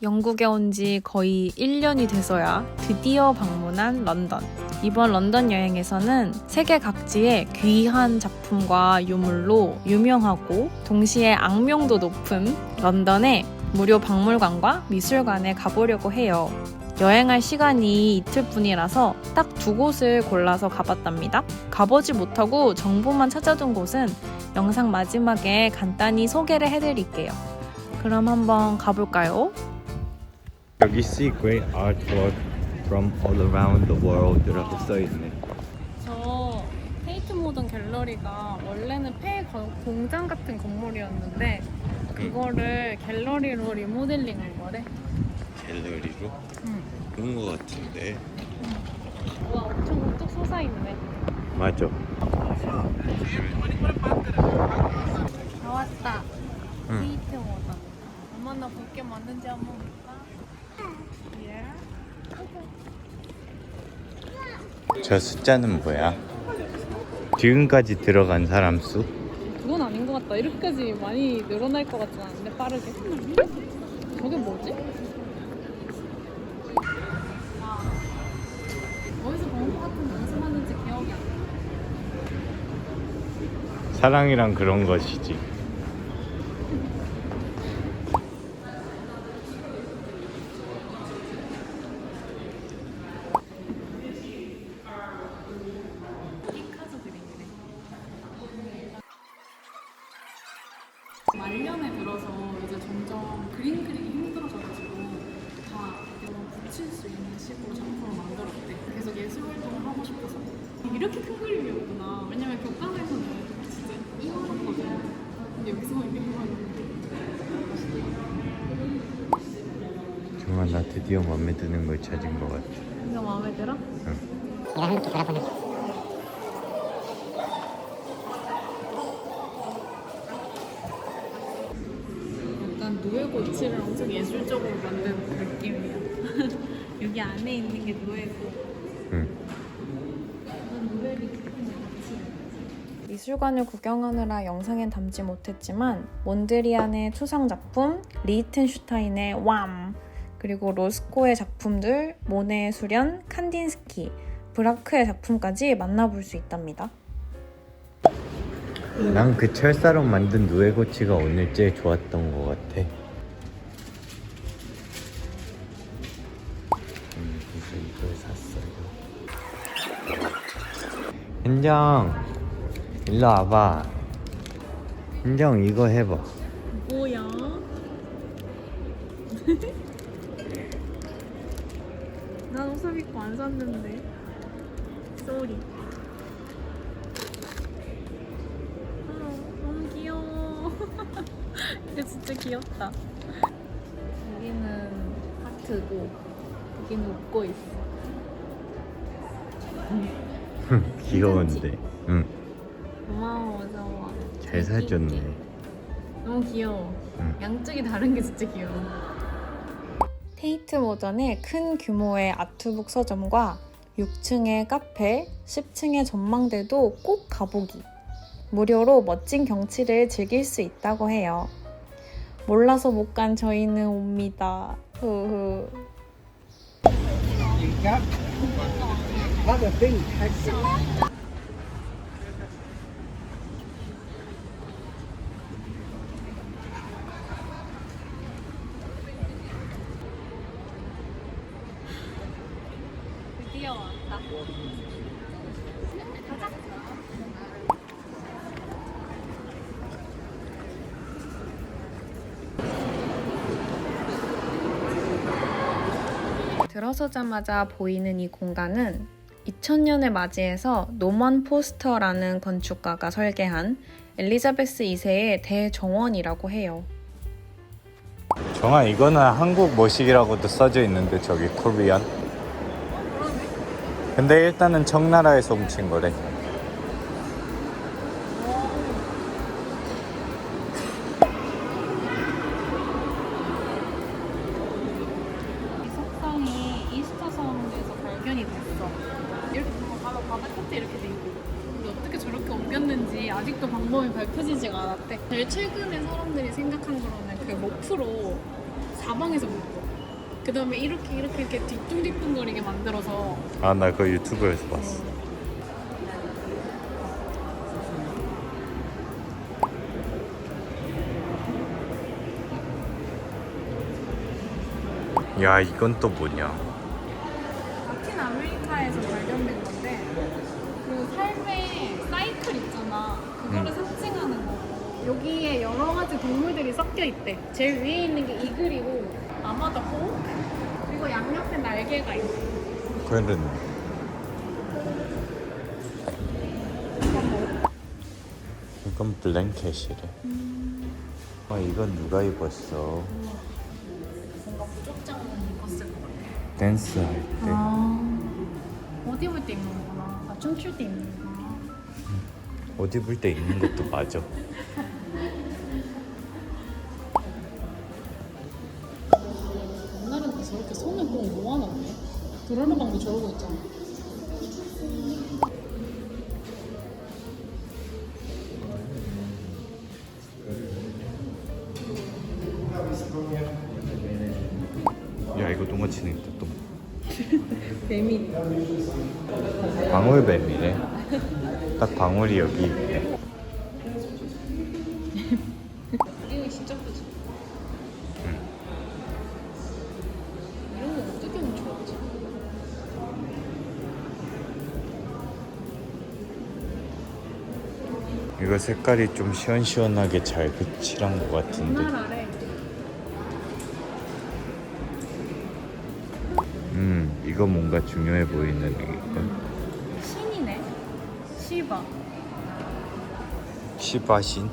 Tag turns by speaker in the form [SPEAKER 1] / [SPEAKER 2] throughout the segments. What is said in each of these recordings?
[SPEAKER 1] 영국에 온 지 거의 1년이 돼서야 드디어 방문한 런던. 이번 런던 여행에서는 세계 각지의 귀한 작품과 유물로 유명하고 동시에 악명도 높은 런던의 무료 박물관과 미술관에 가보려고 해요. 여행할 시간이 이틀뿐이라서 딱 2곳을 골라서 가봤답니다. 가보지 못하고 정보만 찾아둔 곳은 영상 마지막에 간단히 소개를 해드릴게요. 그럼 한번 가볼까요?
[SPEAKER 2] 여기 see great artwork from all around the world 라고 써있네.
[SPEAKER 1] 저 테이트 모던 갤러리가 원래는 폐 공장 같은 건물이었는데 그거를 갤러리로 리모델링한 거래.
[SPEAKER 2] 갤러리로?
[SPEAKER 1] 응.
[SPEAKER 2] 그런 거 같은데.
[SPEAKER 1] 와, 엄청 우뚝 솟아있네.
[SPEAKER 2] 맞아.
[SPEAKER 1] 다 왔다.
[SPEAKER 2] 응.
[SPEAKER 1] 테이트 모던. 얼마나 굵게 맞는지 한번 볼까? 예.
[SPEAKER 2] 저 숫자는 뭐야? 지금까지 들어간 사람 수?
[SPEAKER 1] 그건 아닌 것 같다. 이렇게까지 많이 늘어날 것 같진 않은데 빠르게. 저게 뭐지? 어디서 본 것 같은데 무슨 말인지 기억이 안 나.
[SPEAKER 2] 사랑이란 그런 것이지.
[SPEAKER 1] 피카소 그림이네. 말년에 들어서 이제 점점 그림 그리기 힘들어져가지고 다 이런 붙일 수 있는 식으로 작품을 만들었대. 계속 예술 활동을 하고 싶어서. 이렇게 큰 그림이었구나. 왜냐면 교과서에서는 진짜 이만하거든. 근데 여기서 이만한
[SPEAKER 2] 정말 나 드디어 마음에 드는 걸 찾은 것 같아.
[SPEAKER 1] 이거 마음에 들어? 약간 누에고치를 엄청 예술적으로 만든 느낌이야. 여기 안에 있는 게 누에고.
[SPEAKER 2] 응.
[SPEAKER 1] 미술관을 구경하느라 영상엔 담지 못했지만 몬드리안의 추상작품, 리히텐슈타인의 왬, 그리고 로스코의 작품들, 모네의 수련, 칸딘스키, 브라크의 작품까지 만나볼 수 있답니다.
[SPEAKER 2] 난 그 철사로 만든 누에고치가 오늘 제일 좋았던 것 같아. 그래서 이걸 샀어요. 현정, 일로 와봐. 현정, 이거 해봐.
[SPEAKER 1] 뭐야? 난 옷을 입고 안 샀는데. 쏘리. 너무 귀여워. 이거 진짜 귀엽다. 여기는 하트고 여기는 웃고 있어.
[SPEAKER 2] 귀여운데. 응.
[SPEAKER 1] 고마워, 저와.
[SPEAKER 2] 잘 사줬네.
[SPEAKER 1] 너무 귀여워.
[SPEAKER 2] 응.
[SPEAKER 1] 양쪽이 다른 게 진짜 귀여워. 테이트 모던의 큰 규모의 아트북 서점과 6층의 카페, 10층의 전망대도 꼭 가보기. 무료로 멋진 경치를 즐길 수 있다고 해요. 몰라서 못 간 저희는 옵니다. 흐흐. 드디어 왔다. 들어서자마자 보이는 이 공간은 2000년을 맞이해서 노먼 포스터라는 건축가가 설계한 엘리자베스 2세의 대정원이라고 해요.
[SPEAKER 2] 정아, 이거는 한국 모식이라고도 써져 있는데 저기 코리안. 근데 일단은 청나라에서 훔친 거래.
[SPEAKER 1] 이 석상이 이스터 성에서 발견이 됐어. 이렇게 바다 끝에 이렇게 돼 있고. 근데 어떻게 저렇게 옮겼는지 아직도 방법이 밝혀지지가 않았대. 제일 최근에 사람들이 생각한 거로는 그 로프로 사방에서 묶고 그 다음에 이렇게 뒤뚱뒤뚱거리게 만들어서.
[SPEAKER 2] 아, 나 그거 유튜브에서 봤어. 야, 이건 또 뭐냐?
[SPEAKER 1] 라틴 아메리카에서 발견된 건데 그 삶의 사이클 있잖아. 그거를 상징하는 거고 여기에 여러 가지 동물들이 섞여 있대. 제일 위에 있는 게 이글이고 아마도 호크 그리고 양옆에 날개가 있대.
[SPEAKER 2] 그런 이건 블랭켓이래. 아, 이건 누가 입었어?
[SPEAKER 1] 뭔가 부족장은 입었을 것 같아.
[SPEAKER 2] 댄스 할 때.
[SPEAKER 1] 옷 입을 때 입는 거구나. 아, 춤출 때 입는 거구나.
[SPEAKER 2] 옷 입을 때 입는 것도 맞아.
[SPEAKER 1] 옛날에는 저렇게 손을 꼭 모아놨네. 도로노방도 저러고 있잖아.
[SPEAKER 2] 야, 이거 똥아치는 있다 또.
[SPEAKER 1] 뱀이.
[SPEAKER 2] 방울뱀이래. 딱 방울이 여기 있대.
[SPEAKER 1] 이거 진짜 크지? 이런 거 어떻게 하면 좋았지?
[SPEAKER 2] 이거 색깔이 좀 시원시원하게 잘 칠한 것 같은데.
[SPEAKER 1] 정말 아래.
[SPEAKER 2] 이거 뭔가 중요해 보이는 이걸.
[SPEAKER 1] 신이네. 시바.
[SPEAKER 2] 시바신.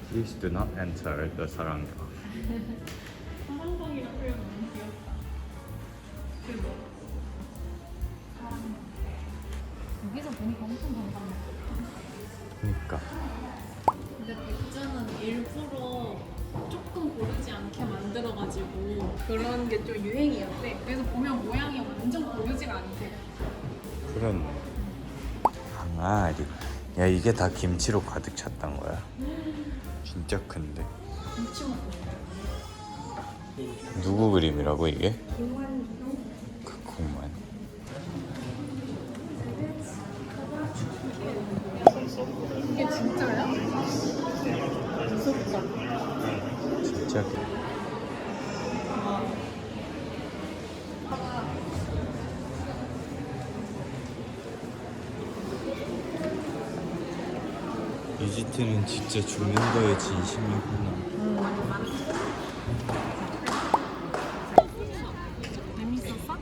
[SPEAKER 2] Please do not enter the 사랑방.
[SPEAKER 1] 사랑방이라 표현 너무 귀엽다. 그리고 여기서 보니까 엄청 반갑네.
[SPEAKER 2] 그러니까.
[SPEAKER 1] 근데 백자는 일부러 조금 고르지 않게 만들어가지고 그런 게 좀 유행이었대. 그래서 보면 모양이 완전 고르지가 않대.
[SPEAKER 2] 그런 항아리. 야, 이게 다 김치로 가득 찼단 거야. 진짜 큰데.
[SPEAKER 1] 김치 먹고
[SPEAKER 2] 누구 그림이라고 이게?
[SPEAKER 1] 공간
[SPEAKER 2] 그콩만.
[SPEAKER 1] 이게 진짜야? 무섭다.
[SPEAKER 2] 진짜. 이집트는 진짜 죽는 거에 진심이구나.
[SPEAKER 1] 재밌었어?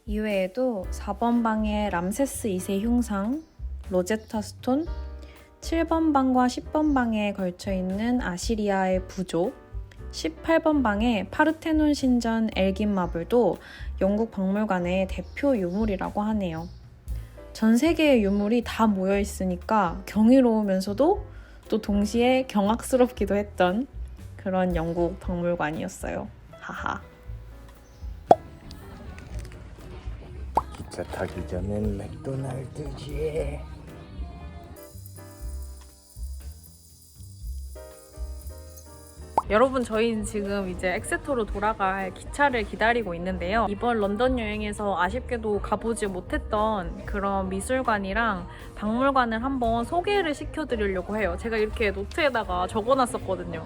[SPEAKER 3] 이외에도 4번 방의 람세스 2세 흉상, 로제타 스톤, 7번 방과 10번 방에 걸쳐 있는 아시리아의 부조, 18번 방의 파르테논 신전 엘긴 마블도 영국 박물관의 대표 유물이라고 하네요. 전 세계의 유물이 다 모여 있으니까 경이로우면서도 또 동시에 경악스럽기도 했던 그런 영국 박물관이었어요. 하하.
[SPEAKER 2] 기차 타기 전엔 맥도날드지.
[SPEAKER 1] 여러분, 저희는 지금 이제 엑세터로 돌아갈 기차를 기다리고 있는데요. 이번 런던 여행에서 아쉽게도 가보지 못했던 그런 미술관이랑 박물관을 한번 소개를 시켜드리려고 해요. 제가 이렇게 노트에다가 적어놨었거든요.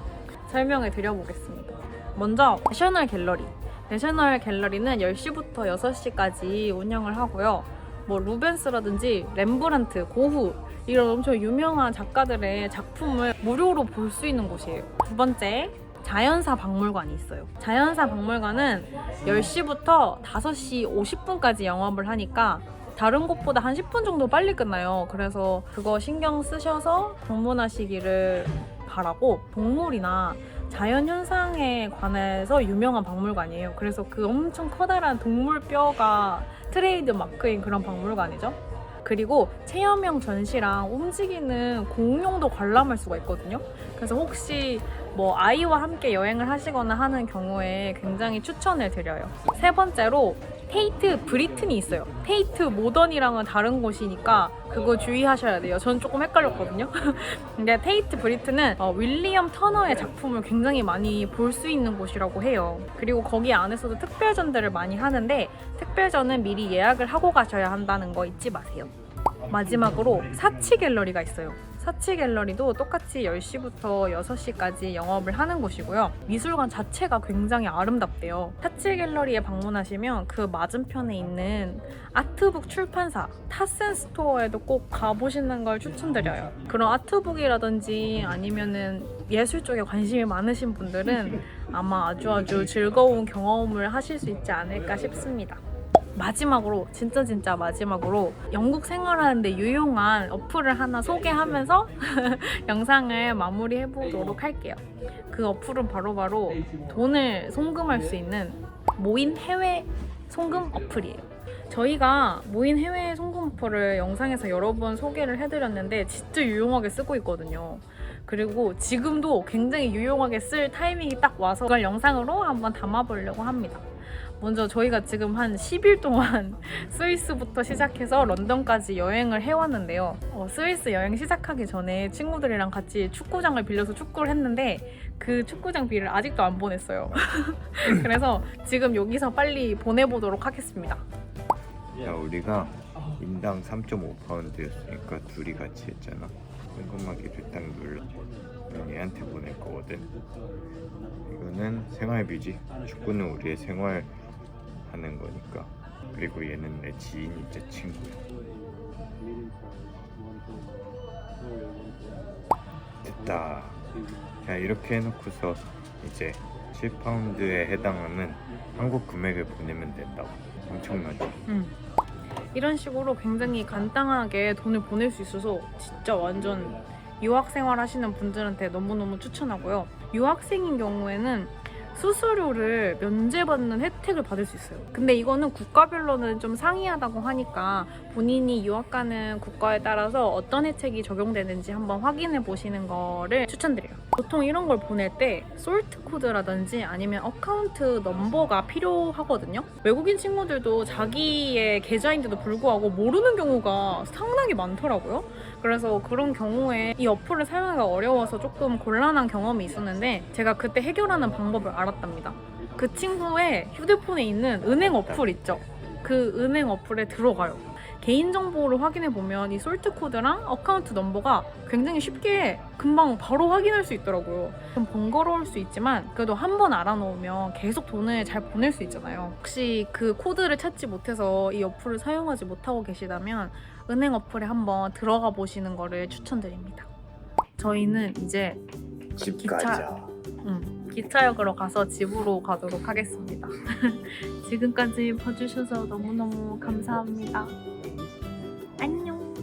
[SPEAKER 1] 설명을 드려보겠습니다. 먼저 내셔널 갤러리. 내셔널 갤러리는 10시부터 6시까지 운영을 하고요. 뭐 루벤스라든지 렘브란트, 고흐 이런 엄청 유명한 작가들의 작품을 무료로 볼 수 있는 곳이에요. 두 번째, 자연사 박물관이 있어요. 자연사 박물관은 10시부터 5시 50분까지 영업을 하니까 다른 곳보다 한 10분 정도 빨리 끝나요. 그래서 그거 신경 쓰셔서 방문하시기를 바라고, 동물이나 자연현상에 관해서 유명한 박물관이에요. 그래서 그 엄청 커다란 동물 뼈가 트레이드 마크인 그런 박물관이죠. 그리고 체험형 전시랑 움직이는 공룡도 관람할 수가 있거든요. 그래서 혹시 뭐 아이와 함께 여행을 하시거나 하는 경우에 굉장히 추천을 드려요. 세 번째로 테이트 브리튼이 있어요. 테이트 모던이랑은 다른 곳이니까 그거 주의하셔야 돼요. 전 조금 헷갈렸거든요. 근데 테이트 브리튼은 윌리엄 터너의 작품을 굉장히 많이 볼 수 있는 곳이라고 해요. 그리고 거기 안에서도 특별전들을 많이 하는데 특별전은 미리 예약을 하고 가셔야 한다는 거 잊지 마세요. 마지막으로 사치 갤러리가 있어요. 사치 갤러리도 똑같이 10시부터 6시까지 영업을 하는 곳이고요. 미술관 자체가 굉장히 아름답대요. 사치 갤러리에 방문하시면 그 맞은편에 있는 아트북 출판사 타센 스토어에도 꼭 가보시는 걸 추천드려요. 그런 아트북이라든지 아니면은 예술 쪽에 관심이 많으신 분들은 아마 아주 즐거운 경험을 하실 수 있지 않을까 싶습니다. 마지막으로 진짜 마지막으로 영국 생활하는데 유용한 어플을 하나 소개하면서 영상을 마무리해보도록 할게요. 그 어플은 바로 돈을 송금할 수 있는 모인 해외 송금 어플이에요. 저희가 모인 해외 송금 어플을 영상에서 여러 번 소개를 해드렸는데 진짜 유용하게 쓰고 있거든요. 그리고 지금도 굉장히 유용하게 쓸 타이밍이 딱 와서 그걸 영상으로 한번 담아보려고 합니다. 먼저 저희가 지금 한 10일 동안 스위스부터 시작해서 런던까지 여행을 해왔는데요. 스위스 여행 시작하기 전에 친구들이랑 같이 축구장을 빌려서 축구를 했는데 그 축구장 비를 아직도 안 보냈어요. 그래서 지금 여기서 빨리 보내보도록 하겠습니다.
[SPEAKER 2] 자, 우리가 인당 3.5파운드였으니까 둘이 같이 했잖아. 꼼꼼하게를 딱 눌러. 얘한테 보낼 거거든. 이거는 생활비지. 축구는 우리의 생활 하는 거니까. 그리고 얘는 내 지인이자 친구야. 됐다. 자, 이렇게 해놓고서 이제 7파운드에 해당하는 한국 금액을 보내면 된다고. 엄청나죠?
[SPEAKER 1] 이런 식으로 굉장히 간단하게 돈을 보낼 수 있어서 진짜 완전 유학생활 하시는 분들한테 너무너무 추천하고요. 유학생인 경우에는 수수료를 면제받는 혜택을 받을 수 있어요. 근데 이거는 국가별로는 좀 상이하다고 하니까 본인이 유학 가는 국가에 따라서 어떤 혜택이 적용되는지 한번 확인해 보시는 거를 추천드려요. 보통 이런 걸 보낼 때 솔트 코드라든지 아니면 어카운트 넘버가 필요하거든요. 외국인 친구들도 자기의 계좌인데도 불구하고 모르는 경우가 상당히 많더라고요. 그래서 그런 경우에 이 어플을 사용하기가 어려워서 조금 곤란한 경험이 있었는데 제가 그때 해결하는 방법을 알았답니다. 그 친구의 휴대폰에 있는 은행 어플 있죠? 그 은행 어플에 들어가요. 개인정보를 확인해보면 이 솔트 코드랑 어카운트 넘버가 굉장히 쉽게 금방 바로 확인할 수 있더라고요. 좀 번거로울 수 있지만 그래도 한번 알아놓으면 계속 돈을 잘 보낼 수 있잖아요. 혹시 그 코드를 찾지 못해서 이 어플을 사용하지 못하고 계시다면 은행 어플에 한번 들어가 보시는 거를 추천드립니다. 저희는 이제 기차역으로 가서 집으로 가도록 하겠습니다. 지금까지 봐주셔서 너무너무 감사합니다. 안녕.